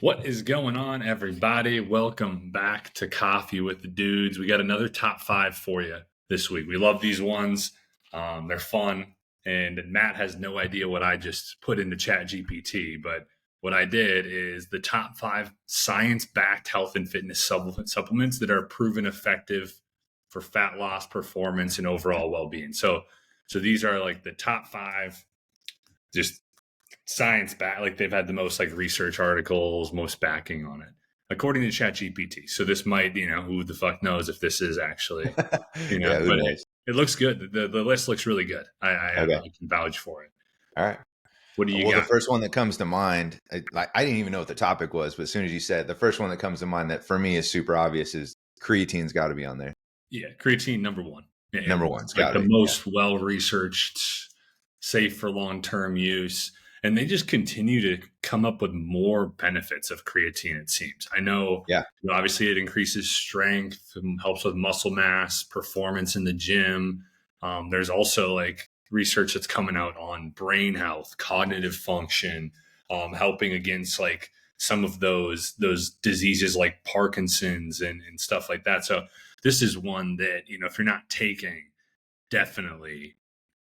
What is going on, everybody? Welcome back to Coffee with the Dudes. We got another top five for you this week. We love these ones. They're fun. And Matt has no idea what I just put into Chat GPT, but what I did is the top five science-backed health and fitness supplements that are proven effective for fat loss, performance, and overall well-being. So these are like the top five just science back, like they've had the most like research articles, most backing on it, according to ChatGPT. So this might, who the fuck knows if this is actually, Yeah, who but knows? it looks good. The list looks really good. I Okay. can vouch for it. All right. What do you Well, the got? first one that comes to mind, I didn't even know what the topic was, but as soon as you said it, the first one that comes to mind that for me is super obvious is creatine's got to be on there. Yeah, creatine number one. Number one's Like got the to. most well researched, safe for long term use. And they just continue to come up with more benefits of creatine, it seems. I know, Yeah. obviously it increases strength, helps with muscle mass, performance in the gym. There's also like research that's coming out on brain health, cognitive function, helping against like some of those diseases like Parkinson's and stuff like that. So this is one that, if you're not taking, definitely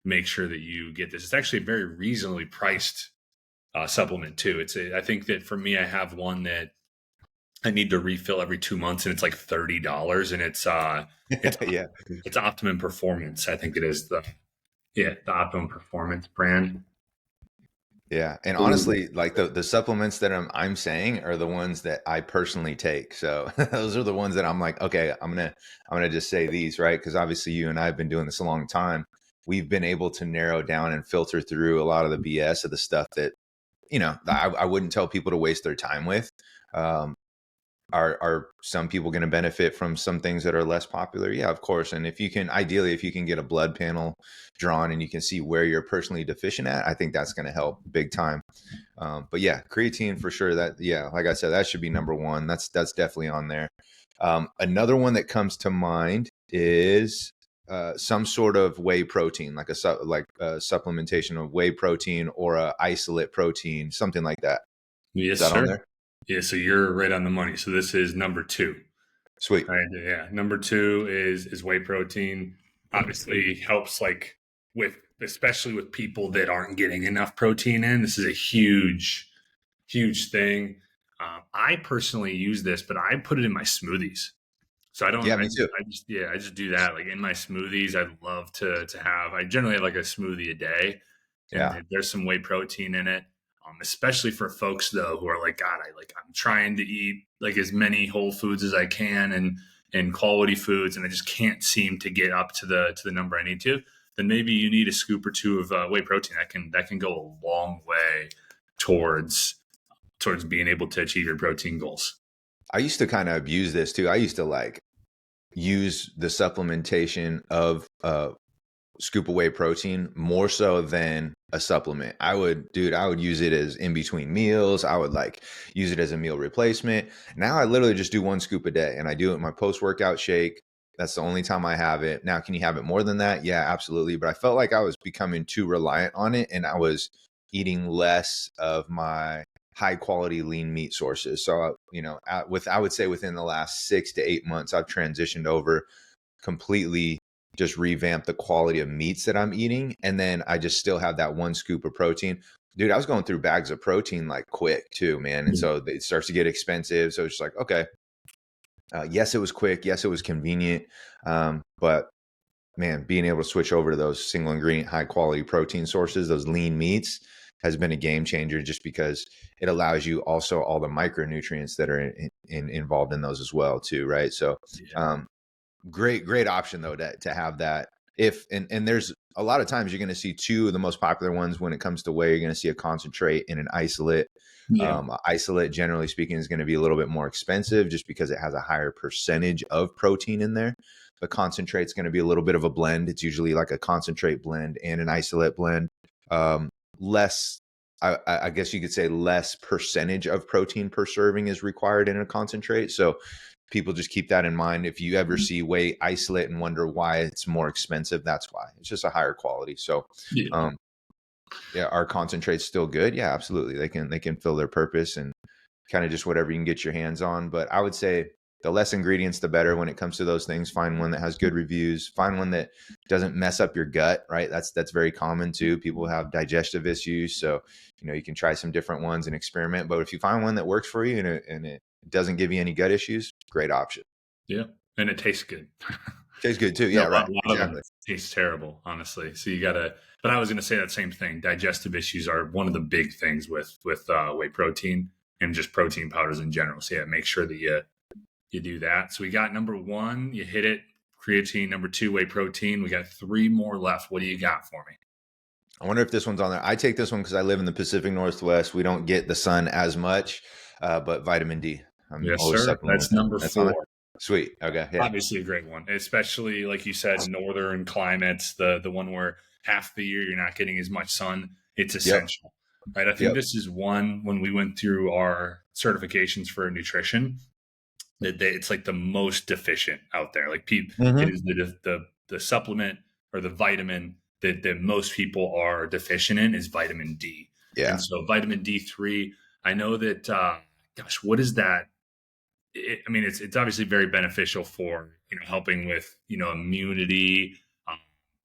make sure that you get this. It's actually a very reasonably priced supplement too. I think that for me, I have one that I need to refill every 2 months, and it's like $30, and it's Yeah. it's Optimum Performance. I think it is the Optimum Performance brand. Yeah. And honestly, like the supplements that I'm saying are the ones that I personally take. So those are the ones that I'm like, okay, I'm gonna just say these, right? Because obviously you and I have been doing this a long time. We've been able to narrow down and filter through a lot of the BS of the stuff that, I wouldn't tell people to waste their time with. Um, are some people going to benefit from some things that are less popular? Yeah, of course. And if you can, ideally, if you can get a blood panel drawn and you can see where you're personally deficient at, I think that's going to help big time. But yeah, creatine for sure. That, yeah, like I said, that should be number one. That's definitely on there. Another one that comes to mind is some sort of whey protein, like a supplementation of whey protein or a isolate protein, something like that. Yes, Is that on sir. there? Yeah, so you're right on the money. So this is number two. Sweet. Right. Yeah. Number two is whey protein. Obviously helps like with especially with people that aren't getting enough protein in. This is a huge thing. I personally use this, but I put it in my smoothies. So I don't. Yeah, me too. I just do that. Like in my smoothies, I'd love to have. I generally have like a smoothie a day, and Yeah. there's some whey protein in it. Especially for folks though who are like, God, I'm trying to eat like as many whole foods as I can and quality foods, and I just can't seem to get up to the number I need to. Then maybe you need a scoop or two of whey protein. That can go a long way towards being able to achieve your protein goals. I used to kind of abuse this too. I used to like use the supplementation of scoop of whey protein more so than a supplement. I would use it as in between meals. I would like use it as a meal replacement. Now I literally just do one scoop a day, and I do it in my post-workout shake. That's the only time I have it. Now, can you have it more than that? Yeah, absolutely. But I felt like I was becoming too reliant on it, and I was eating less of my high quality lean meat sources. So, I would say within the last 6 to 8 months, I've transitioned over completely, just revamp the quality of meats that I'm eating. And then I just still have that one scoop of protein. Dude, I was going through bags of protein like quick too, man. And so it starts to get expensive. So it's just like, okay, yes, it was quick. Yes, it was convenient. But man, being able to switch over to those single ingredient, high quality protein sources, those lean meats, has been a game changer just because it allows you also all the micronutrients that are involved in those as well too, right? So great option though to have that. And there's a lot of times you're going to see two of the most popular ones when it comes to whey. You're going to see a concentrate and an isolate. Isolate, generally speaking, is going to be a little bit more expensive just because it has a higher percentage of protein in there. The concentrate's going to be a little bit of a blend. It's usually like a concentrate blend and an isolate blend. Less, I guess you could say, less percentage of protein per serving is required in a concentrate. So people just keep that in mind. If you ever see whey isolate and wonder why it's more expensive, that's why. It's just a higher quality. So, yeah, are concentrates still good? Yeah, absolutely. They can fill their purpose and kind of just whatever you can get your hands on. But I would say the less ingredients, the better when it comes to those things. Find one that has good reviews. Find one that doesn't mess up your gut, right? That's very common too. People have digestive issues. So, you can try some different ones and experiment. But if you find one that works for you and it doesn't give you any gut issues, great option. Yeah. And it tastes good. Tastes good too. You know, Yeah, a right. lot of them Exactly. taste terrible, honestly. So you gotta. But I was gonna say that same thing. Digestive issues are one of the big things with whey protein and just protein powders in general. So yeah, make sure that you do that. So we got number 1, you hit it. Creatine. Number 2, whey protein. We got 3 more left. What do you got for me? I wonder if this one's on there. I take this one because I live in the Pacific Northwest. We don't get the sun as much, but vitamin D. I'm Yes, always sir. supplementing with That's that. number That's on 4. there. Sweet. Okay. Yeah. Obviously a great one, especially like you said, northern climates, the one where half the year you're not getting as much sun. It's Yep. essential, right? I think Yep. this is one when we went through our certifications for nutrition that it's like the most deficient out there. Like it Mm-hmm. is the supplement or the vitamin that most people are deficient in is vitamin D. And Yeah. so vitamin D3, I know that, gosh, what is that? I mean, it's obviously very beneficial for helping with immunity, um,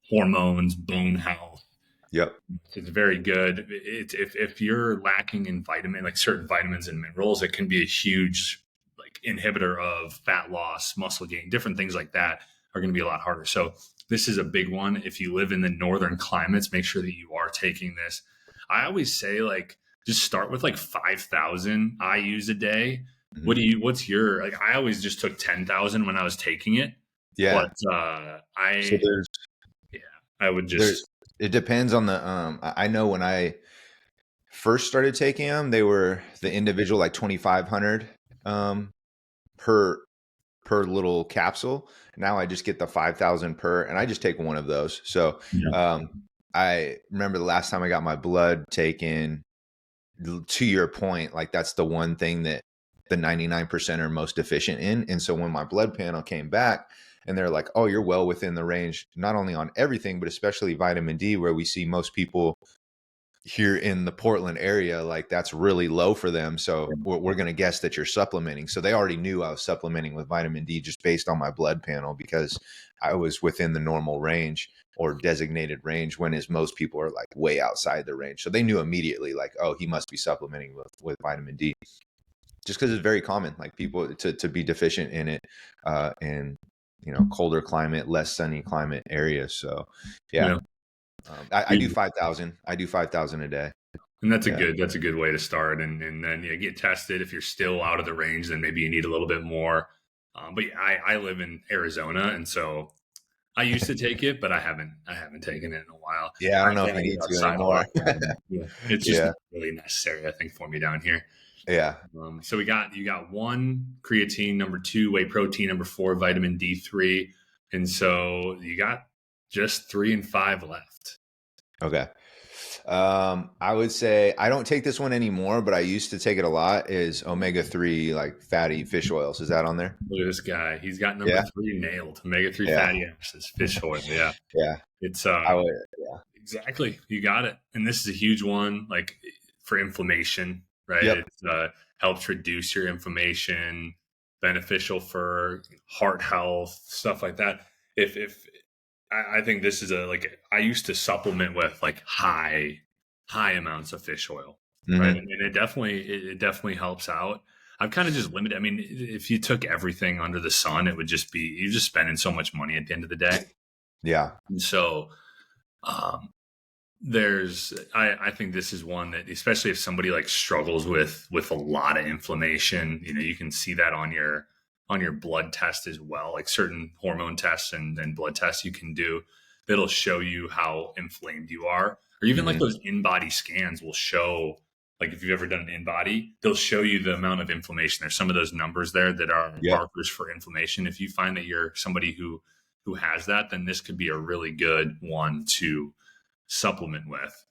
hormones, bone health. Yep. It's very good. If you're lacking in vitamin, like certain vitamins and minerals, it can be a huge like inhibitor of fat loss, muscle gain, different things like that are going to be a lot harder. So this is a big one. If you live in the northern climates, make sure that you are taking this. I always say like just start with like 5,000 IU's a day. Mm-hmm. What's your like? I always just took 10,000 when I was taking it, Yeah. but So yeah, I would there's, just it depends on the, I know when I first started taking them, they were the individual like 2,500 per little capsule. Now I just get the 5,000 per, and I just take one of those. So yeah, I remember the last time I got my blood taken, to your point, like that's the one thing that the 99% are most deficient in. And so when my blood panel came back and they're like, oh, you're well within the range, not only on everything, but especially vitamin D, where we see most people here in the Portland area, like that's really low for them. So we're going to guess that you're supplementing. So they already knew I was supplementing with vitamin D just based on my blood panel because I was within the normal range or designated range, when as most people are like way outside the range. So they knew immediately like, oh, he must be supplementing with vitamin D, just because it's very common, like people to be deficient in it in colder climate, less sunny climate areas. So yeah. yeah. I do 5,000. I do 5,000 a day. And that's Yeah. a good way to start, and then get tested. If you're still out of the range, then maybe you need a little bit more. But yeah, I live in Arizona, and so I used to take it, but I haven't taken it in a while. Yeah. I don't know I if you get need to outside a lot anymore. more. Yeah, it's just Yeah. not really necessary, I think, for me down here. Yeah. So you got 1 creatine, number 2 whey protein, number 4 vitamin D3, and so you got just 3 and 5 left. Okay. I would say I don't take this one anymore, but I used to take it a lot, is omega-3, like fatty fish oils. Is that on there? Look at this guy. He's got number Yeah. 3 nailed. Omega-3 Yeah. fatty acids, fish oil. Yeah. Yeah. It's I would. Yeah. exactly. You got it. And this is a huge one, like for inflammation, right? Yep. It helps reduce your inflammation, beneficial for heart health, stuff like that. If I think this is I used to supplement with like high amounts of fish oil, right? Mm-hmm. And it definitely helps out. I've kind of just limited. I mean, if you took everything under the sun, it would just be you're just spending so much money at the end of the day. Yeah. And so um, I think this is one that, especially if somebody like struggles with a lot of inflammation, you can see that on your blood test as well, like certain hormone tests and blood tests you can do that'll show you how inflamed you are, or even like Mm-hmm. those in-body scans will show, like if you've ever done an in-body, they'll show you the amount of inflammation. There's some of those numbers there that are Yep. markers for inflammation. If you find that you're somebody who has that, then this could be a really good one to supplement with.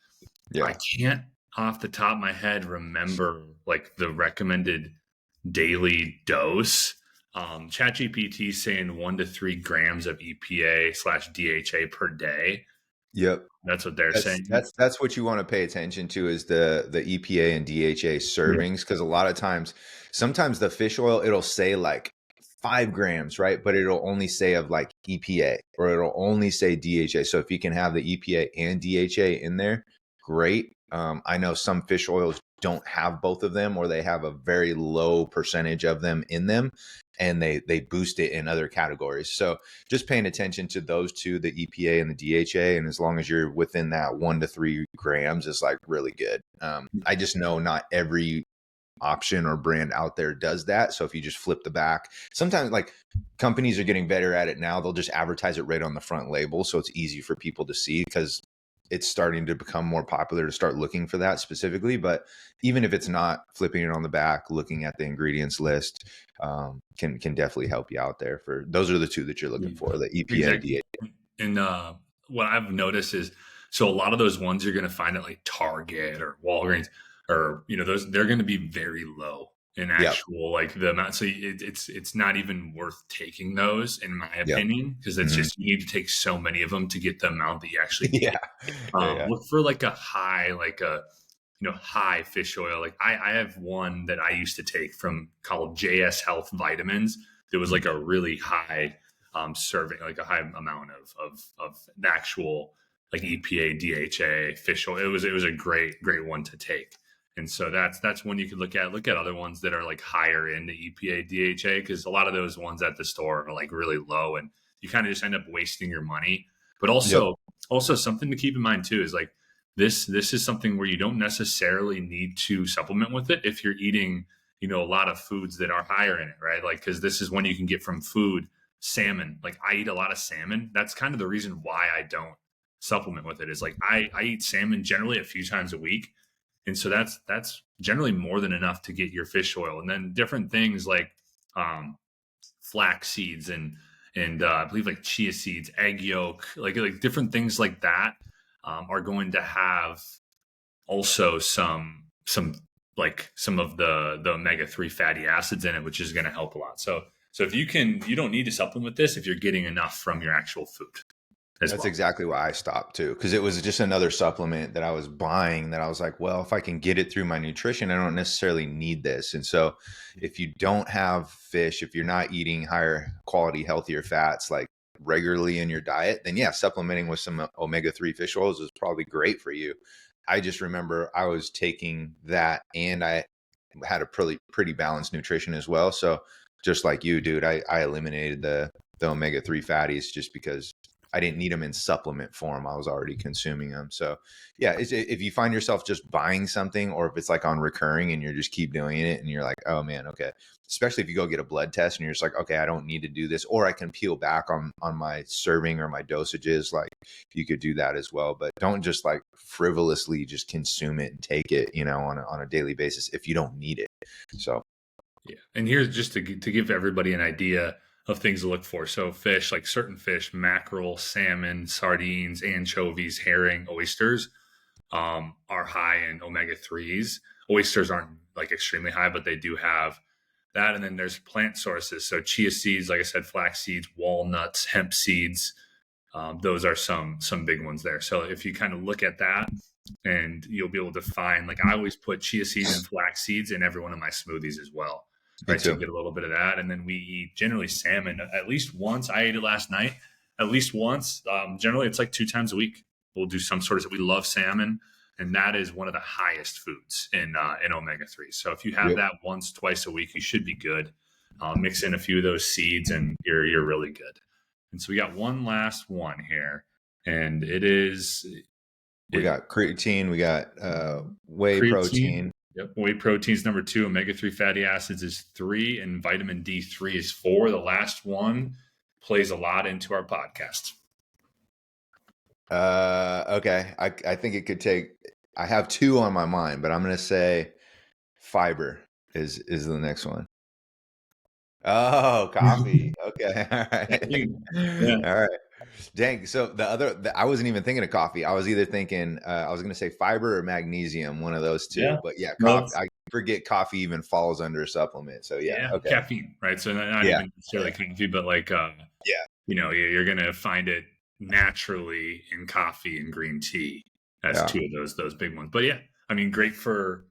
Yeah. I can't off the top of my head remember like the recommended daily dose. ChatGPT is saying 1 to 3 grams of EPA/DHA per day. Yep. That's what they're That's saying. that's that's what you want to pay attention to is the EPA and DHA Yeah. servings, because a lot of times, sometimes the fish oil, it'll say like 5 grams, right? But it'll only say of like EPA, or it'll only say DHA. So if you can have the EPA and DHA in there, great. I know some fish oils don't have both of them, or they have a very low percentage of them in them, and they boost it in other categories. So just paying attention to those two, the EPA and the DHA, and as long as you're within that 1 to 3 grams, is like really good. I just know not every option or brand out there does that. So if you just flip the back, sometimes like companies are getting better at it now. They'll just advertise it right on the front label, so it's easy for people to see, because it's starting to become more popular to start looking for that specifically. But even if it's not, flipping it on the back, looking at the ingredients list, can definitely help you out there. For those are the two that you're looking Yeah. for: the EPA, Exactly. DHA. And what I've noticed is, so a lot of those ones you're going to find at like Target or Walgreens, or those, they're going to be very low in Yep. actual like the amount. So it's not even worth taking those, in my Yep. opinion, because it's Hmm. just, you need to take so many of them to get the amount that you actually need. Yeah. Yeah. Look for like a high, like a high fish oil. Like I have one that I used to take from, called JS Health Vitamins. There was Mhm. like a really high serving, like a high amount of the actual like EPA, DHA fish oil. It was a great one to take. And so that's one you could look at other ones that are like higher in the EPA, DHA, because a lot of those ones at the store are like really low, and you kind of just end up wasting your money. But Yep. also something to keep in mind too is like, this is something where you don't necessarily need to supplement with it if you're eating a lot of foods that are higher in it, right? Like, because this is one you can get from food. Salmon, like I eat a lot of salmon. That's kind of the reason why I don't supplement with it, is like I eat salmon generally a few times a week, and so that's generally more than enough to get your fish oil. And then different things like um flax seeds, and I believe like chia seeds, egg yolk, like different things like that, are going to have also some like some of the omega-3 fatty acids in it, which is going to help a lot. So if you don't need to supplement with this if you're getting enough from your actual food as That's well. exactly why I stopped too, because it was just another supplement that I was buying that I was like, well, if I can get it through my nutrition, I don't necessarily need this. And so if you don't have fish, if you're not eating higher quality, healthier fats like regularly in your diet, then yeah, supplementing with some omega-3 fish oils is probably great for you. I just remember I was taking that, and I had a pretty balanced nutrition as well. So just like you, dude, I eliminated the omega-3 fatties just because I didn't need them in supplement form. I was already consuming them. So yeah, if you find yourself just buying something, or if it's like on recurring and you're just keep doing it and you're like, oh man, okay. Especially if you go get a blood test and you're just like, okay, I don't need to do this, or I can peel back on my serving or my dosages. Like you could do that as well, but don't just like frivolously just consume it and take it, on a daily basis if you don't need it. So Yeah. And here's just to give everybody an idea of things to look for. So fish, like certain fish, mackerel, salmon, sardines, anchovies, herring, oysters, are high in omega-3s. Oysters aren't like extremely high, but they do have that. And then there's plant sources. So chia seeds, like I said, flax seeds, walnuts, hemp seeds. Those are some big ones there. So if you kind of look at that, and you'll be able to find, like I always put chia seeds and flax seeds in every one of my smoothies as well, me right? So you too. get a little bit of that. And then we eat generally salmon at least once. I ate it last night at least once. Generally, it's like 2 times a week. We'll do some sort of, we love salmon, and that is one of the highest foods in omega-3. So if you have Yep. that once, twice a week, you should be good. Mix in a few of those seeds, and you're really good. And so we got one last one here, and We it got creatine, we got whey creatine. protein. Yep. Whey protein is number 2. Omega-3 fatty acids is 3, and vitamin D3 is 4. The last one plays a lot into our podcast. Okay. I think it could take. I have two on my mind, but I'm gonna say fiber is the next one. Oh, coffee. Okay. All right. Caffeine. Yeah. All right. Dang. So I wasn't even thinking of coffee. I was either thinking I was gonna say fiber or magnesium, one of those two. Yeah. But yeah, No, coffee. I forget coffee even falls under a supplement. So yeah. yeah. Okay. Caffeine, right? So not Yeah. even necessarily coffee, but like, Yeah. you're going to find it. naturally in coffee and green tea as Yeah. two of those big ones. But yeah, I mean, great for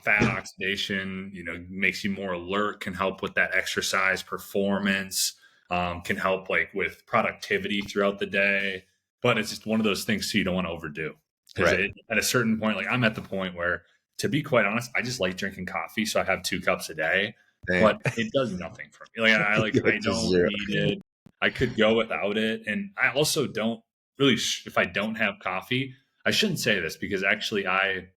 fat oxidation. Makes you more alert. Can help with that exercise performance. Can help like with productivity throughout the day. But it's just one of those things too you don't want to overdo because Right. at a certain point, like I'm at the point where, to be quite honest, I just like drinking coffee, so I have 2 cups a day. Same. But it does nothing for me. Like Yeah, I just don't zero. need it. I could go without it. And I also don't really, if I don't have coffee, I shouldn't say this because actually I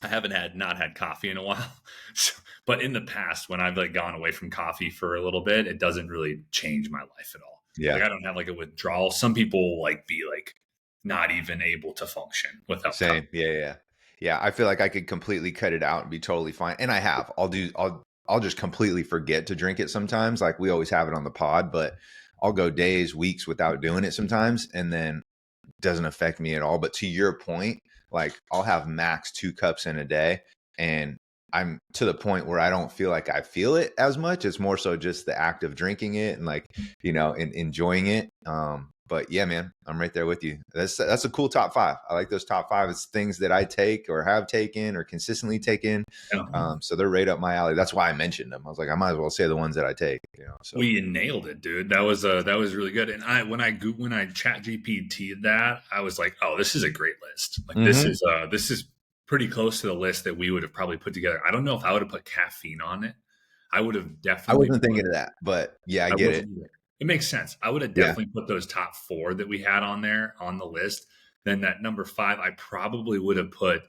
haven't not had coffee in a while. So, but in the past, when I've like gone away from coffee for a little bit, it doesn't really change my life at all. Like Yeah. I don't have like a withdrawal. Some people like be like not even able to function without coffee. Same. Yeah, yeah. Yeah, I feel like I could completely cut it out and be totally fine. And I have. I'll just completely forget to drink it sometimes. Like we always have it on the pod, but I'll go days, weeks without doing it sometimes, and then doesn't affect me at all. But to your point, like I'll have max 2 cups in a day, and I'm to the point where I don't feel like I feel it as much. It's more so just the act of drinking it and like, enjoying it. But yeah, man, I'm right there with you. That's a cool top five. I like those top five. It's things that I take or have taken or consistently taken. Yeah. So they're right up my alley. That's why I mentioned them. I was like, I might as well say the ones that I take. So Well, you nailed it, dude. That was really good. And when I chat GPT'd that, I was like, oh, this is a great list. Like Mhm. this is pretty close to the list that we would have probably put together. I don't know if I would have put caffeine on it. I would have I definitely wasn't put thinking of that, but yeah, I I get it. wouldn't either. It makes sense. I would have Yeah. definitely put those top four that we had on there on the list. Then that number five, I probably would have put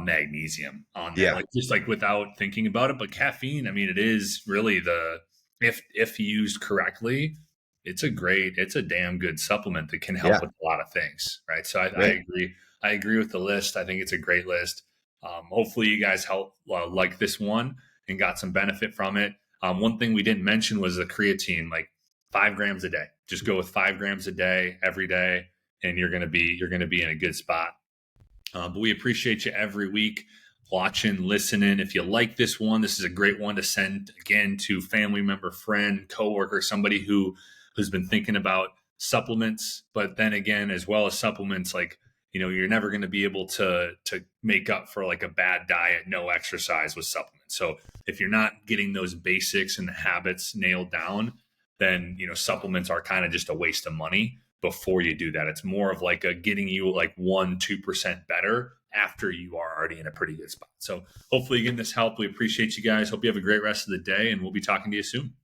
magnesium on there, Yeah. like just like without thinking about it. But caffeine, I mean, it is really the if used correctly, it's a damn good supplement that can help Yeah. with a lot of things, right? So I Right. agree. I agree with the list. I think it's a great list. Hopefully, you guys help like this one and got some benefit from it. One thing we didn't mention was the creatine, like 5 grams a day. Just go with 5 grams a day every day, and you're gonna be in a good spot. But we appreciate you every week watching, listening. If you like this one, this is a great one to send again to family member, friend, coworker, somebody who's been thinking about supplements. But then again, as well as supplements, like you're never going to be able to make up for like a bad diet, no exercise with supplements. So if you're not getting those basics and the habits nailed down, then supplements are kind of just a waste of money before you do that. It's more of like a getting you like 1-2% better after you are already in a pretty good spot. So hopefully, again, this helped. We appreciate you guys. Hope you have a great rest of the day, and we'll be talking to you soon.